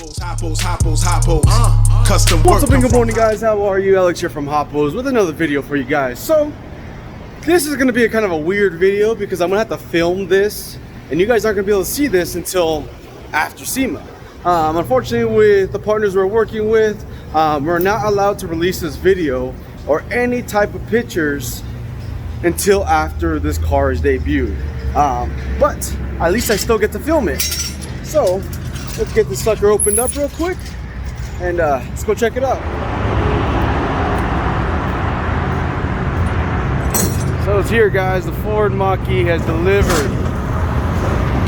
Custom What's up and good morning guys, how are you? Alex here from Hoppos with another video for you guys. So this is going to be a kind of a weird video because I'm going to have to film this and you guys aren't going to be able to see this until after Sema. Unfortunately, with the partners we're working with, we're not allowed to release this video or any type of pictures until after this car is debuted. But at least I still get to film it. So let's get this sucker opened up real quick and let's go check it out. So it's here guys, the Ford Mach-E has delivered.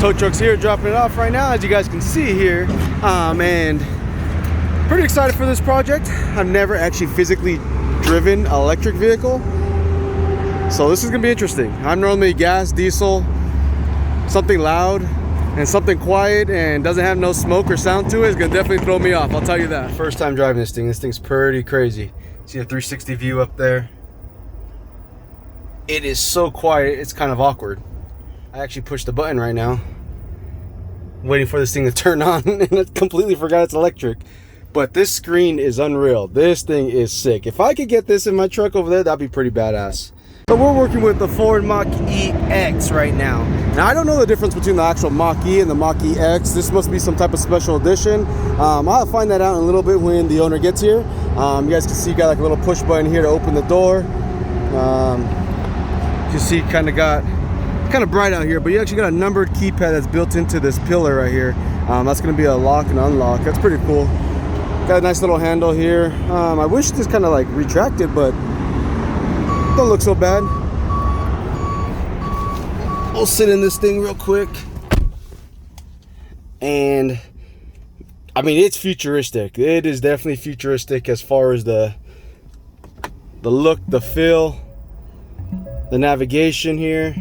Tow truck's here dropping it off right now, as you guys can see here. And pretty excited for this project. I've never actually physically driven an electric vehicle, so this is gonna be interesting. I'm normally gas, diesel, something loud and something quiet and doesn't have no smoke or sound to it is gonna definitely throw me off, I'll tell you that. First time driving this thing's pretty crazy. See a 360 view up there? It is so quiet, it's kind of awkward. I actually pushed the button right now, waiting for this thing to turn on, and I completely forgot it's electric. But this screen is unreal. This thing is sick. If I could get this in my truck over there, that'd be pretty badass. So we're working with the Ford Mach-E X right now. Now I don't know the difference between the actual Mach-E and the Mach-E X. This must be some type of special edition. I'll find that out in a little bit when the owner gets here. You guys can see you got like a little push button here to open the door. You can see kind of bright out here, but you actually got a numbered keypad that's built into this pillar right here. That's going to be a lock and unlock. That's pretty cool. Got a nice little handle here. I wish this kind of like retracted, but don't look so bad. We'll sit in this thing real quick. And I mean, it's futuristic. It is definitely futuristic as far as the look, the feel, the navigation here.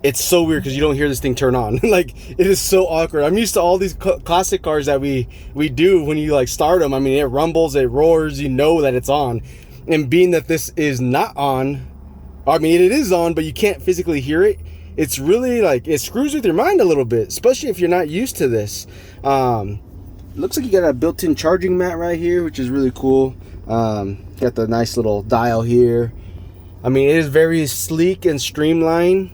It's so weird because you don't hear this thing turn on. Like, it is so awkward. I'm used to all these classic cars that we do when you like start them. I mean, it rumbles, it roars, you know that it's on. And being that this is not on, I mean, it is on, but you can't physically hear it. It's really like, it screws with your mind a little bit, especially if you're not used to this. Looks like you got a built-in charging mat right here, which is really cool. Got the nice little dial here. I mean, it is very sleek and streamlined.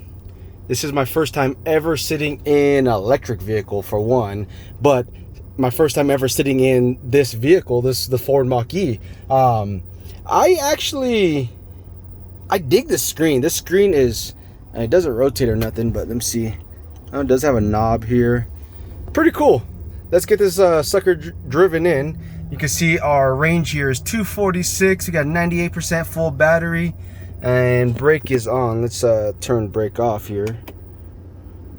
This is my first time ever sitting in an electric vehicle, for one, but my first time ever sitting in this vehicle, the Ford Mach-E. I dig this screen. This screen is, it doesn't rotate or nothing, but let me see. Oh, it does have a knob here. Pretty cool. Let's get this sucker driven in. You can see our range here is 246. We got 98% full battery. And brake is on. Let's turn brake off here. I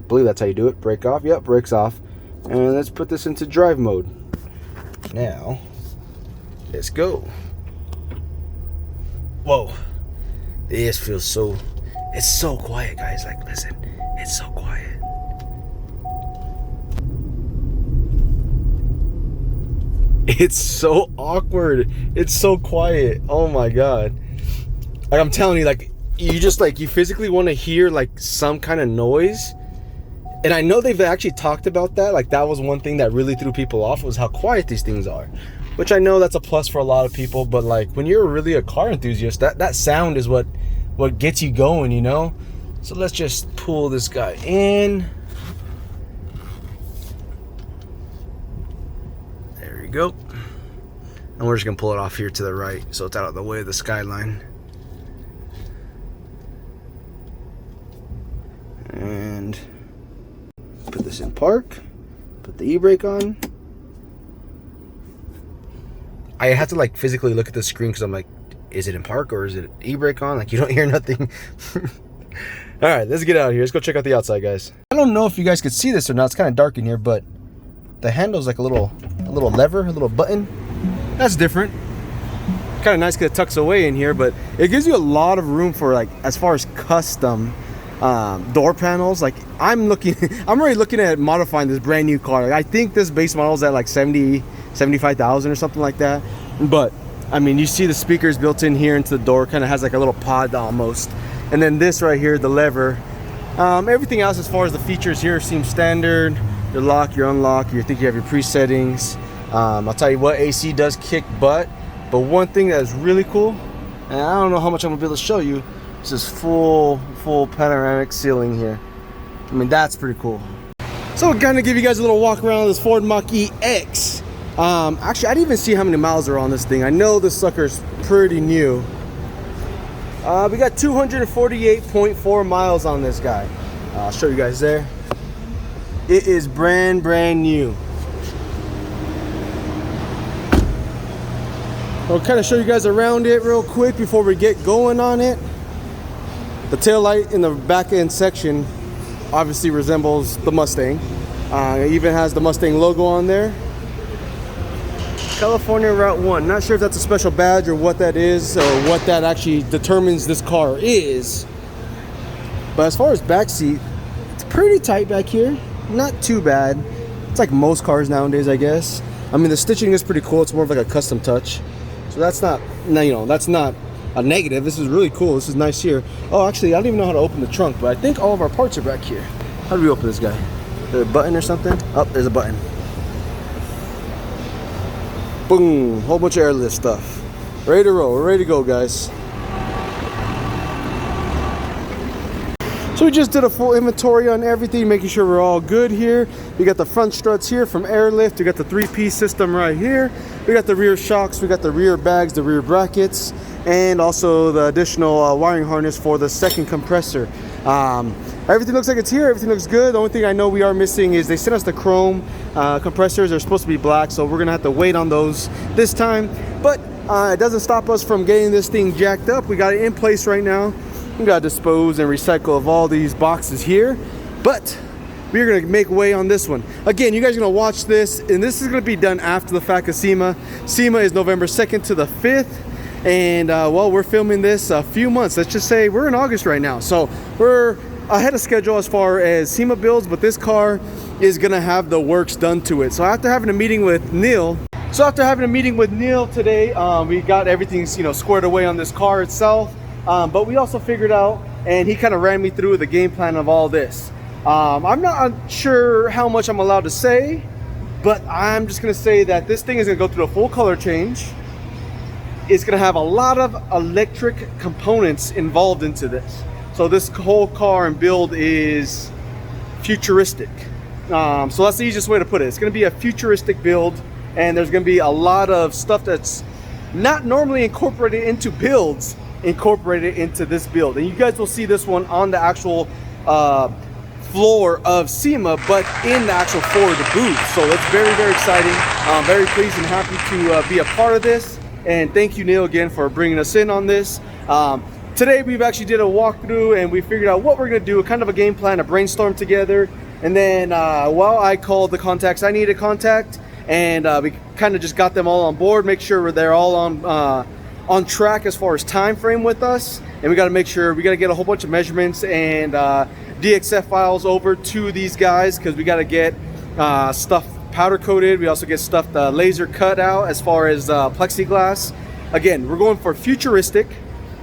believe that's how you do it. Brake off. Yep, brake's off. And let's put this into drive mode. Now, let's go. Whoa. This feels so... It's so quiet, guys. Like, listen. It's so quiet. It's so awkward. It's so quiet. Oh my god. Like, I'm telling you, like, you just like, you physically want to hear like some kind of noise. And I know they've actually talked about that. Like, that was one thing that really threw people off, was how quiet these things are, which I know that's a plus for a lot of people. But like, when you're really a car enthusiast, that sound is what gets you going, you know. So let's just pull this guy in. There you go. And we're just gonna pull it off here to the right, so it's out of the way of the skyline. And put this in park, put the e-brake on. I have to like physically look at the screen because I'm like, is it in park or is it e-brake on? Like, you don't hear nothing. All right, let's get out of here. Let's go check out the outside, guys. I don't know if you guys could see this or not. It's kind of dark in here, but the handle's like a little lever, a little button. That's different. Kind of nice because it tucks away in here, but it gives you a lot of room for, like, as far as custom door panels. Like, I'm already looking at modifying this brand new car. Like, I think this base model is at like 75,000 or something like that. But I mean, you see the speakers built in here into the door, kind of has like a little pod almost. And then this right here, the lever. Everything else as far as the features here seems standard. your lock, your unlock. You think you have your pre-settings. I'll tell you what, AC does kick butt. But one thing that is really cool, and I don't know how much I'm gonna be able to show you, is this full panoramic ceiling here. I mean, that's pretty cool. So we're gonna give you guys a little walk around of this Ford Mach-E X. Actually, I didn't even see how many miles are on this thing. I know this sucker's pretty new. We got 248.4 miles on this guy. I'll show you guys there. It is brand new. I'll kind of show you guys around it real quick before we get going on it. The tail light in the back end section obviously resembles the Mustang. It even has the Mustang logo on there. California Route 1. Not sure if that's a special badge or what that is, or what that actually determines this car is. But as far as back seat, it's pretty tight back here. Not too bad. It's like most cars nowadays, I guess. I mean, the stitching is pretty cool. It's more of like a custom touch. So that's not, you know, that's not a negative. This is really cool. This is nice here. Oh, actually, I don't even know how to open the trunk, but I think all of our parts are back here. How do we open this guy? Is there a button or something? Oh, there's a button. Boom, whole bunch of airlift stuff. Ready to roll, we're ready to go, guys. So we just did a full inventory on everything, making sure we're all good here. We got the front struts here from Airlift. We got the 3-piece system right here. We got the rear shocks, we got the rear bags, the rear brackets, and also the additional wiring harness for the second compressor. Everything looks like it's here, everything looks good. The only thing I know we are missing is they sent us the chrome compressors. They're supposed to be black, so we're gonna have to wait on those this time. But it doesn't stop us from getting this thing jacked up. We got it in place right now. We gotta dispose and recycle of all these boxes here, but we're gonna make way on this one. Again, you guys are gonna watch this, and this is gonna be done after the fact of Sema. Sema is November 2nd to the 5th, and well, we're filming this a few months. Let's just say we're in August right now, so we're ahead of schedule as far as Sema builds, but this car is gonna have the works done to it. So after having a meeting with Neil, today, we got everything, you know, squared away on this car itself. But we also figured out, and he kind of ran me through the game plan of all this. I'm not sure how much I'm allowed to say, but I'm just going to say that this thing is going to go through a full color change. It's going to have a lot of electric components involved into this. So this whole car and build is futuristic. So that's the easiest way to put it. It's going to be a futuristic build, and there's going to be a lot of stuff that's not normally incorporated into builds, incorporated into this build. And you guys will see this one on the actual floor of Sema, but in the actual floor of the booth. So it's very exciting. I'm very pleased and happy to be a part of this, and thank you, Neil, again for bringing us in on this. Today we've actually did a walkthrough, and we figured out what we're going to do, kind of a game plan, a brainstorm together. And then well, I called the contacts I needed to contact, and we kind of just got them all on board, make sure they're all on track as far as time frame with us. And we got to make sure, we got to get a whole bunch of measurements and DXF files over to these guys, because we got to get stuff powder coated. We also get stuff laser cut out as far as plexiglass. Again, we're going for futuristic,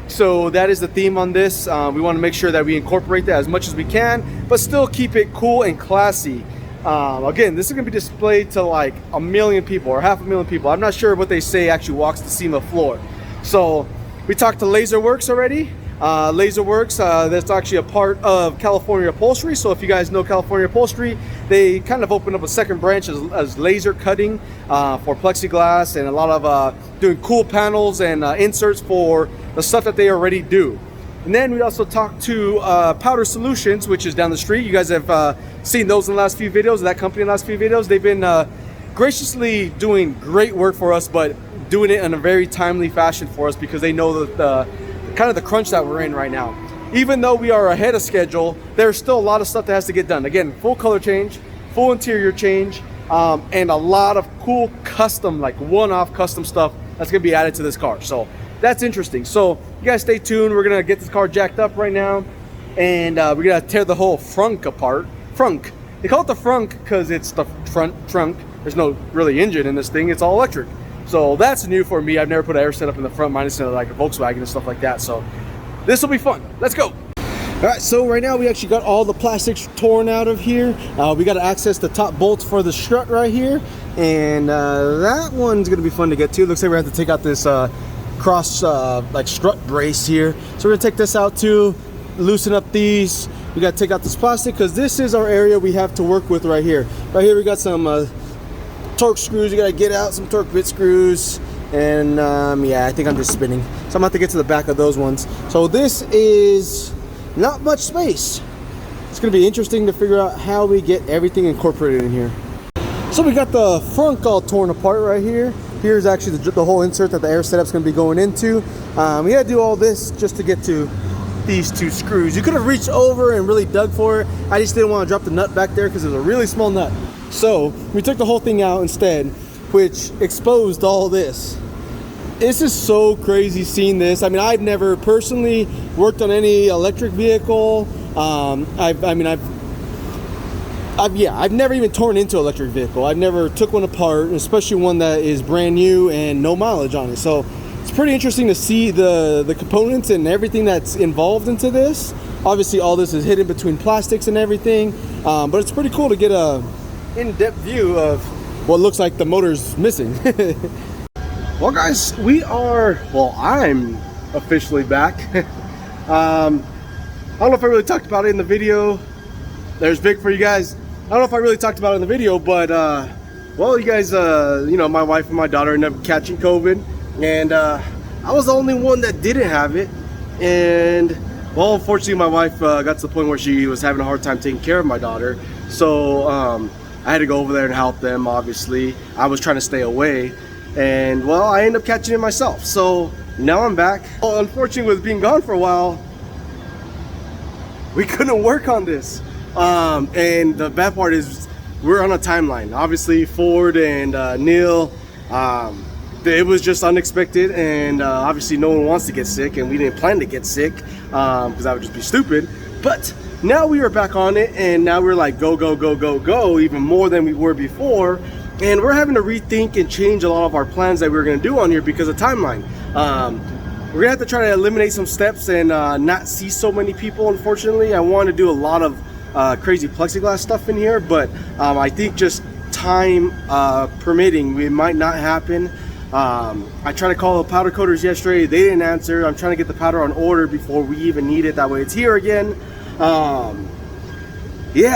so that is the theme on this. We want to make sure that we incorporate that as much as we can, but still keep it cool and classy. Again, this is going to be displayed to like 1 million people or 500,000 people. I'm not sure what they say actually walks the Sema floor. So we talked to Laserworks already. Laserworks, that's actually a part of California Upholstery. So if you guys know California Upholstery, they kind of opened up a second branch as laser cutting for plexiglass, and a lot of doing cool panels and inserts for the stuff that they already do. And then we also talked to Powder Solutions, which is down the street. You guys have seen those in the last few videos, that company in the last few videos. They've been graciously doing great work for us, but doing it in a very timely fashion for us, because they know that the kind of the crunch that we're in right now. Even though we are ahead of schedule, there's still a lot of stuff that has to get done. Again, full color change, full interior change, and a lot of cool custom, like one-off custom stuff that's gonna be added to this car. So that's interesting. So you guys stay tuned. We're gonna get this car jacked up right now, and we're gonna tear the whole frunk apart. Frunk. They call it the frunk because it's the front trunk. There's no really engine in this thing. It's all electric. So that's new for me. I've never put an air setup in the front, minus like a Volkswagen and stuff like that. So this will be fun. Let's go. Alright, so right now we actually got all the plastics torn out of here. We got to access the top bolts for the strut right here. And that one's going to be fun to get to. Looks like we're going to have to take out this cross like strut brace here. So we're going to take this out too, loosen up these. We got to take out this plastic because this is our area we have to work with right here. Right here we got some torque screws you got to get out, some torque bit screws. And yeah, I think I'm just spinning. So I'm going to have to get to the back of those ones. So this is not much space. It's going to be interesting to figure out how we get everything incorporated in here. So we got the frunk all torn apart right here. Here's actually the whole insert that the air setup's going to be going into. We had to do all this just to get to these two screws. You could have reached over and really dug for it. I just didn't want to drop the nut back there because it was a really small nut. So we took the whole thing out instead, which exposed all this. This is so crazy seeing this. I mean, I've never personally worked on any electric vehicle. I've never even torn into an electric vehicle. I've never took one apart, especially one that is brand new and no mileage on it. So it's pretty interesting to see the components and everything that's involved into this. Obviously, all this is hidden between plastics and everything, but it's pretty cool to get a in-depth view of what looks like the motor's missing. Well guys, I'm officially back. I don't know if I really talked about it in the video. There's big for you guys. I don't know if I really talked about it in the video, but well, you guys, you know, my wife and my daughter ended up catching COVID, and I was the only one that didn't have it. And well, unfortunately, my wife got to the point where she was having a hard time taking care of my daughter, so I had to go over there and help them. Obviously, I was trying to stay away. And well, I ended up catching it myself. So now I'm back. Well, unfortunately, with being gone for a while, we couldn't work on this. And the bad part is we're on a timeline. Obviously, Ford and Neil, it was just unexpected. And obviously, no one wants to get sick. And we didn't plan to get sick because that would just be stupid. But now we are back on it. And now we're like, go, go, go, go, go, even more than we were before. And we're having to rethink and change a lot of our plans that we were going to do on here because of timeline. We're going to have to try to eliminate some steps and not see so many people, unfortunately. I want to do a lot of crazy plexiglass stuff in here, but I think just time permitting, it might not happen. I tried to call the powder coaters yesterday. They didn't answer. I'm trying to get the powder on order before we even need it. That way it's here again. Yeah,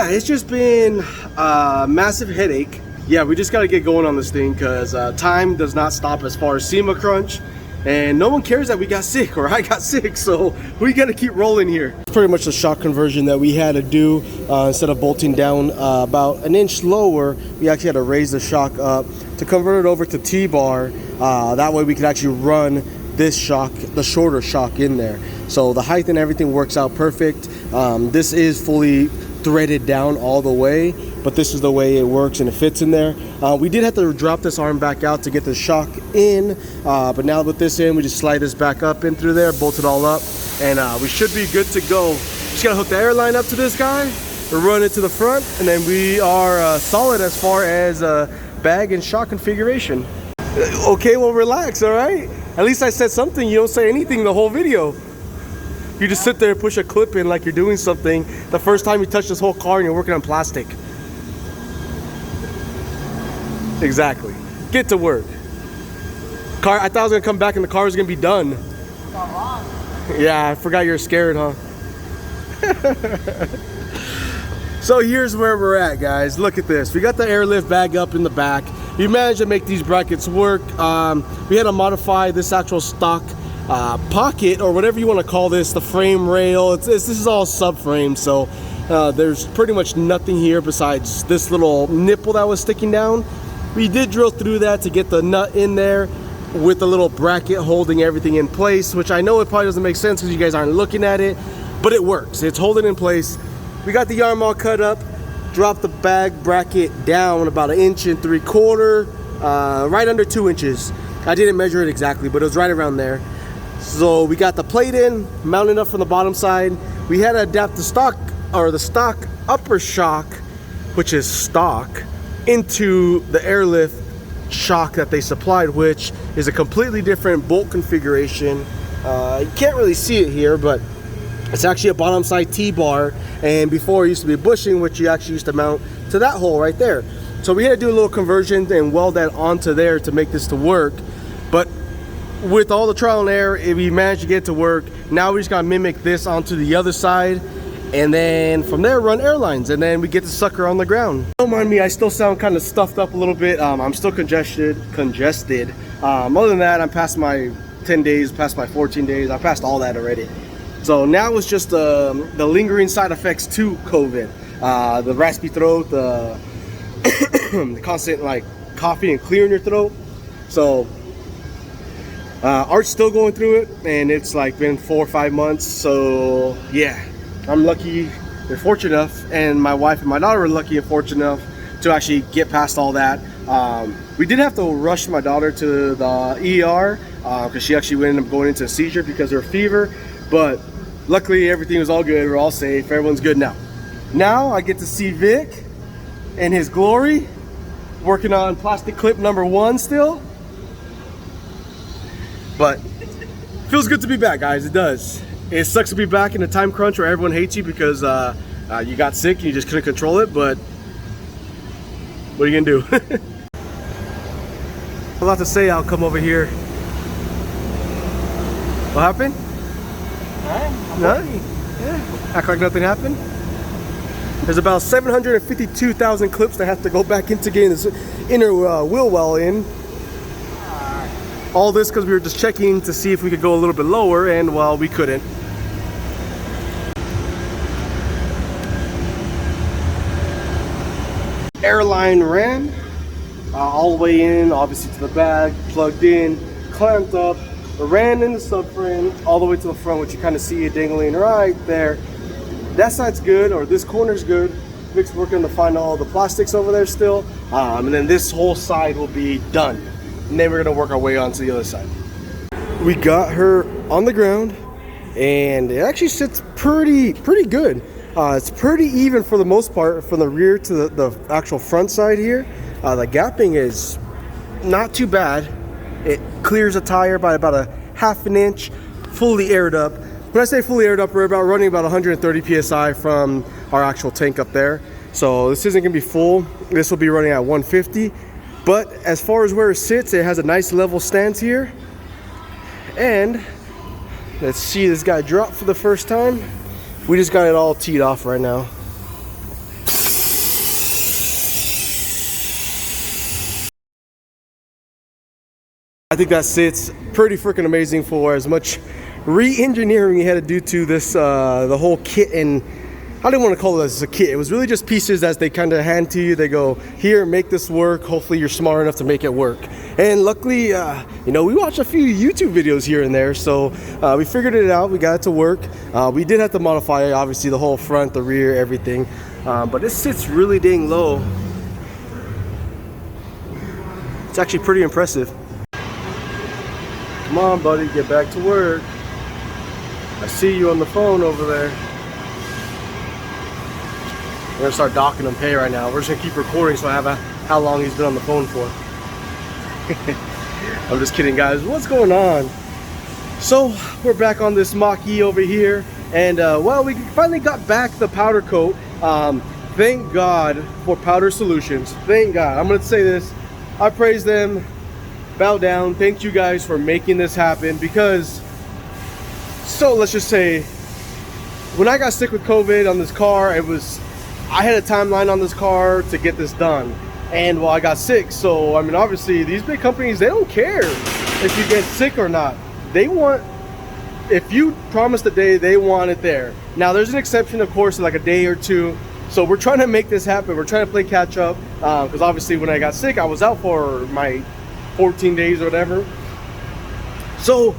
it's just been a massive headache. Yeah, we just got to get going on this thing because time does not stop as far as Sema crunch, and no one cares that we got sick or I got sick, so we got to keep rolling here. It's pretty much the shock conversion that we had to do. Instead of bolting down about an inch lower, we actually had to raise the shock up to convert it over to T-bar. That way we could actually run this shock, the shorter shock, in there. So the height and everything works out perfect. This is fully threaded down all the way, but this is the way it works and it fits in there. We did have to drop this arm back out to get the shock in, but now with this in, we just slide this back up in through there, bolt it all up, and we should be good to go. Just gotta hook the air line up to this guy, run it to the front, and then we are solid as far as bag and shock configuration. Okay, well, relax, all right? At least I said something. You don't say anything the whole video. You just sit there and push a clip in like you're doing something the first time you touch this whole car and you're working on plastic. Exactly. Get to work. Car, I thought I was gonna come back and the car was gonna be done. Yeah, I forgot you were scared, huh? So here's where we're at, guys. Look at this. We got the airlift bag up in the back. We managed to make these brackets work. We had to modify this actual stock pocket, or whatever you want to call this, the frame rail. This is all subframe, so there's pretty much nothing here besides this little nipple that was sticking down. We did drill through that to get the nut in there with the little bracket holding everything in place, which I know it probably doesn't make sense because you guys aren't looking at it, but it works. It's holding in place. We got the arm all cut up, dropped the bag bracket down about 1 3/4 inches, right under 2 inches. I didn't measure it exactly, but it was right around there. So we got the plate in, mounted up from the bottom side. We had to adapt the stock, or the stock upper shock, which is stock, into the airlift shock that they supplied, which is a completely different bolt configuration. You can't really see it here, but It's actually a bottom side T-bar, and before it used to be a bushing, which you actually used to mount to that hole right there. So we had to do a little conversion and weld that onto there to make this to work. But with all the trial and error, we managed to get it to work. Now we just gotta mimic this onto the other side, and then from there run airlines, and then we get the sucker on the ground. Don't mind me, I still sound kind of stuffed up a little bit. I'm still congested. Other than that, I'm past my 10 days, past my 14 days. I passed all that already. So now it's just the lingering side effects to COVID. The raspy throat, the constant like coughing and clearing your throat. So Art's still going through it, and it's like been 4 or 5 months. So yeah, I'm lucky and fortunate enough, and my wife and my daughter were lucky and fortunate enough to actually get past all that. We did have to rush my daughter to the ER because she actually ended up going into a seizure because of her fever. But luckily everything was all good. We're all safe. Everyone's good now. Now I get to see Vic in his glory, working on plastic clip number 1 still. But feels good to be back, guys. It does. It sucks to be back in a time crunch where everyone hates you because you got sick and you just couldn't control it. But what are you gonna do? A lot to say. I'll come over here. What happened? Nothing. Yeah. Act like nothing happened. There's about 752,000 clips that have to go back into getting this inner wheel well in. All this because we were just checking to see if we could go a little bit lower, and well, we couldn't. Airline ran all the way in, obviously to the bag, plugged in, clamped up, ran in the subframe all the way to the front, which you kind of see it dangling right there. That side's good, or this corner's good. Vic's working to find all the plastics over there still, and then this whole side will be done. And then we're gonna work our way onto the other side. We got her on the ground, and it actually sits pretty good. It's pretty even for the most part, from the rear to the actual front side here. The gapping is not too bad. It clears a tire by about a ½ an inch, fully aired up. When I say fully aired up, we're running about 130 psi from our actual tank up there. So this isn't gonna be full. This will be running at 150. But as far as where it sits, it has a nice level stance here. And let's see this guy drop for the first time. We just got it all teed off right now. I think that sits pretty freaking amazing for as much re-engineering you had to do to this, the whole kit. And I didn't want to call it a kit. It was really just pieces as they kind of hand to you. They go, here, make this work. Hopefully you're smart enough to make it work. And luckily, you know, we watched a few YouTube videos here and there. So we figured it out. We got it to work. We did have to modify, obviously, the whole front, the rear, everything. But it sits really dang low. It's actually pretty impressive. Come on, buddy, get back to work. I see you on the phone over there. We're gonna start docking him pay right now. We're just gonna keep recording so I have how long he's been on the phone for. I'm just kidding, guys. What's going on? So we're back on this Mach-E over here, and well, we finally got back the powder coat. Thank God for Powder Solutions. Thank God. I'm gonna say this. I praise them. Bow down. Thank you guys for making this happen, because so let's just say when I got sick with COVID on this car, I had a timeline on this car to get this done, and well, I got sick. So I mean, obviously these big companies, they don't care if you get sick or not. They want, if you promise the day, they want it there. Now there's an exception, of course, like a day or two. So we're trying to make this happen. We're trying to play catch up, because obviously when I got sick, I was out for my 14 days or whatever. So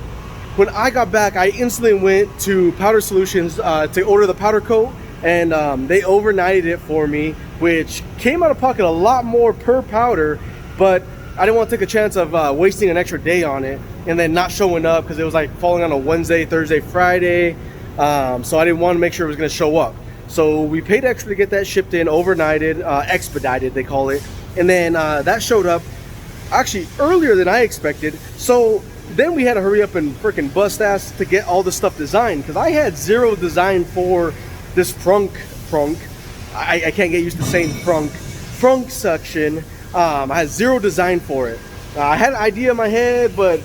when I got back, I instantly went to Powder Solutions to order the powder coat, and they overnighted it for me, which came out of pocket a lot more per powder, but I didn't want to take a chance of wasting an extra day on it and then not showing up, because it was like falling on a Wednesday, Thursday, Friday. So I didn't want to make sure it was going to show up. So we paid extra to get that shipped in, overnighted, expedited they call it, and then that showed up actually earlier than I expected. So then we had to hurry up and freaking bust ass to get all this stuff designed, because I had zero design for this frunk. I can't get used to saying frunk section. I had zero design for it. I had an idea in my head, but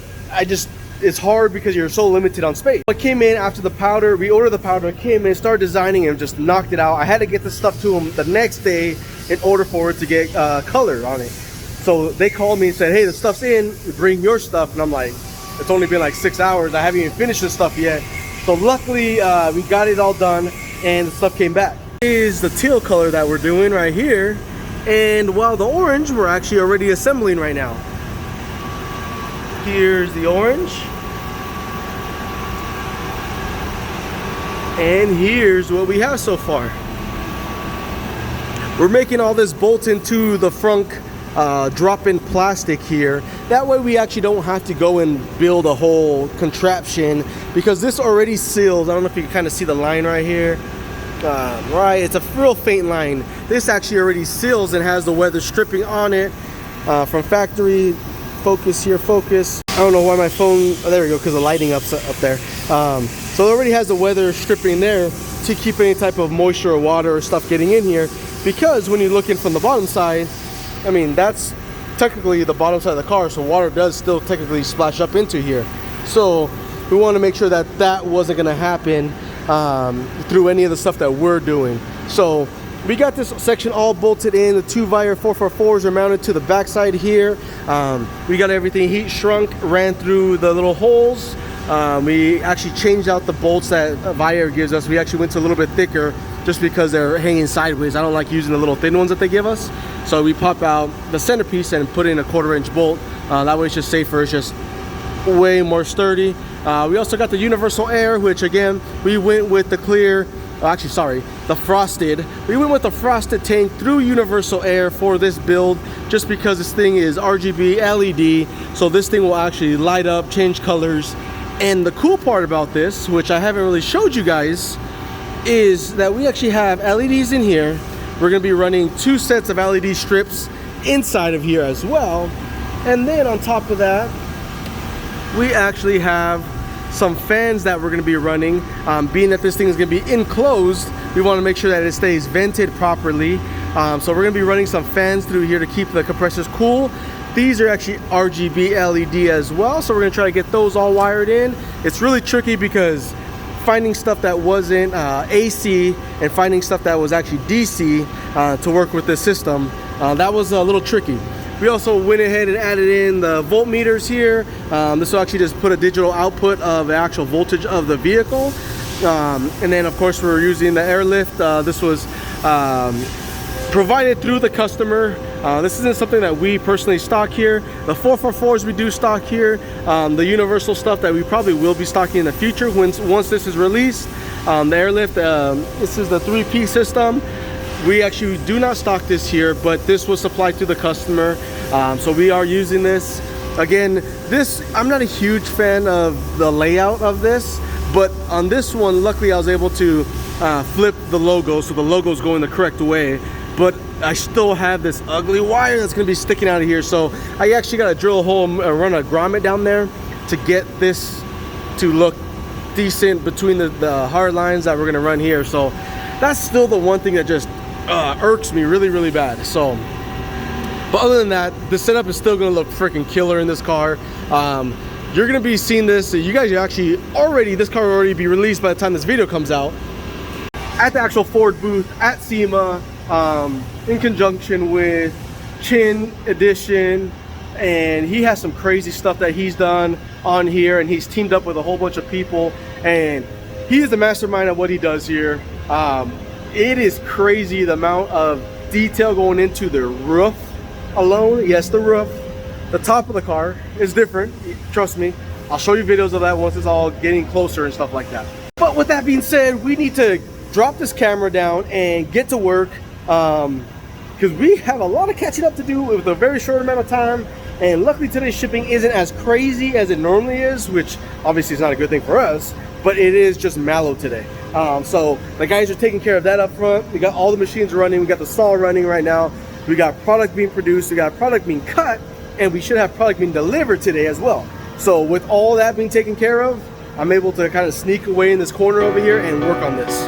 it's hard because you're so limited on space. I came in after the powder, we ordered the powder, came in, started designing, and just knocked it out. I had to get the stuff to them the next day in order for it to get color on it. So they called me and said, hey, the stuff's in, bring your stuff. And I'm like, it's only been like 6 hours. I haven't even finished this stuff yet. So luckily, we got it all done and the stuff came back. Here's the teal color that we're doing right here. And while the orange, we're actually already assembling right now. Here's the orange. And here's what we have so far. We're making all this bolt into the frunk drop-in plastic here. That way we actually don't have to go and build a whole contraption, because this already seals. I don't know if you can kind of see the line right here. Right, it's a real faint line. This actually already seals and has the weather stripping on it from factory. Focus here, focus. I don't know why my phone, oh, there we go, because the lighting up there. So it already has the weather stripping there to keep any type of moisture or water or stuff getting in here, because when you're looking from the bottom side, I mean, that's technically the bottom side of the car, so water does still technically splash up into here. So we want to make sure that that wasn't going to happen through any of the stuff that we're doing. So we got this section all bolted in. The 2-wire 444s are mounted to the backside here. We got everything heat shrunk, ran through the little holes. We actually changed out the bolts that Wire gives us. We actually went to a little bit thicker just because they're hanging sideways. I don't like using the little thin ones that they give us. So we pop out the centerpiece and put in a 1/4-inch bolt. That way it's just safer, it's just way more sturdy. We also got the universal air, which again, we went with the clear, actually sorry, the frosted. We went with the frosted tank through universal air for this build, just because this thing is RGB LED, so this thing will actually light up, change colors. And the cool part about this, which I haven't really showed you guys, is that we actually have LEDs in here. We're gonna be running 2 sets of LED strips inside of here as well. And then on top of that, we actually have some fans that we're gonna be running. Being that this thing is gonna be enclosed, we wanna make sure that it stays vented properly. So we're gonna be running some fans through here to keep the compressors cool. These are actually RGB LED as well, so we're gonna try to get those all wired in. It's really tricky because finding stuff that wasn't AC and finding stuff that was actually DC to work with this system, that was a little tricky. We also went ahead and added in the voltmeters here. This will actually just put a digital output of the actual voltage of the vehicle. And then of course we're using the airlift. This was provided through the customer. This isn't something that we personally stock here. The 444s we do stock here. The universal stuff that we probably will be stocking in the future once this is released. The airlift, this is the 3P system. We actually do not stock this here, but this was supplied to the customer. So we are using this. Again, I'm not a huge fan of the layout of this, but on this one, luckily I was able to flip the logo so the logo's going the correct way. But I still have this ugly wire that's gonna be sticking out of here. So I actually gotta drill a hole and run a grommet down there to get this to look decent between the hard lines that we're gonna run here. So that's still the one thing that just irks me really, really bad. So, but other than that, the setup is still gonna look freaking killer in this car. You're gonna be seeing this, you guys are actually this car will already be released by the time this video comes out, at the actual Ford booth at Sema, in conjunction with Tjin Edition. And he has some crazy stuff that he's done on here, and he's teamed up with a whole bunch of people, and he is the mastermind of what he does here. It is crazy the amount of detail going into the roof alone. Yes, the roof. The top of the car is different, trust me. I'll show you videos of that once it's all getting closer and stuff like that. But with that being said, we need to drop this camera down and get to work, because we have a lot of catching up to do with a very short amount of time. And luckily today's shipping isn't as crazy as it normally is, which obviously is not a good thing for us, but it is just mellow today. So the guys are taking care of that up front. We got all the machines running. We got the saw running right now. We got product being produced. We got product being cut, and we should have product being delivered today as well. So with all that being taken care of, I'm able to kind of sneak away in this corner over here and work on this.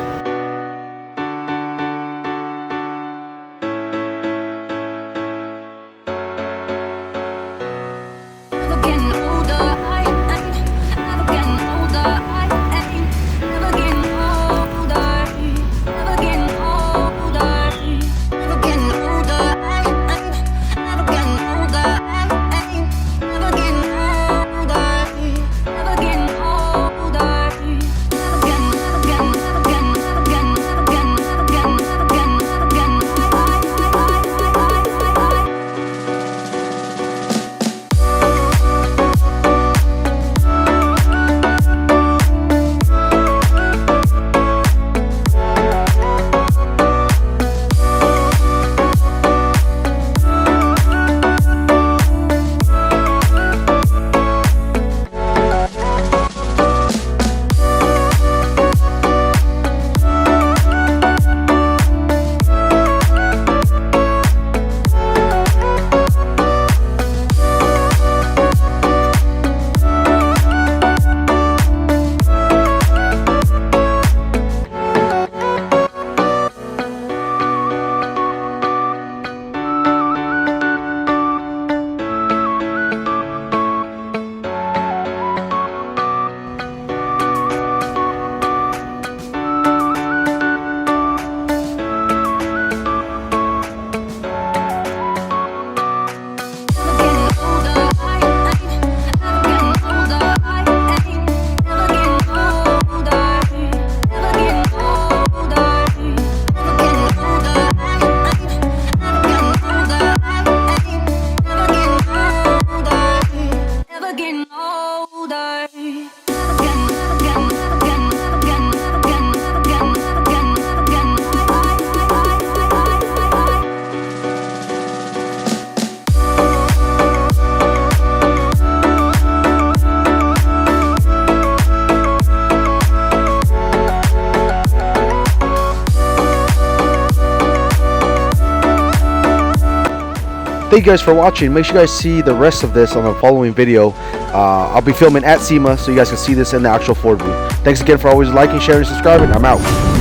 Thank you guys for watching. Make sure you guys see the rest of this on the following video. I'll be filming at Sema, so you guys can see this in the actual Ford booth. Thanks again for always liking, sharing, and subscribing. I'm out.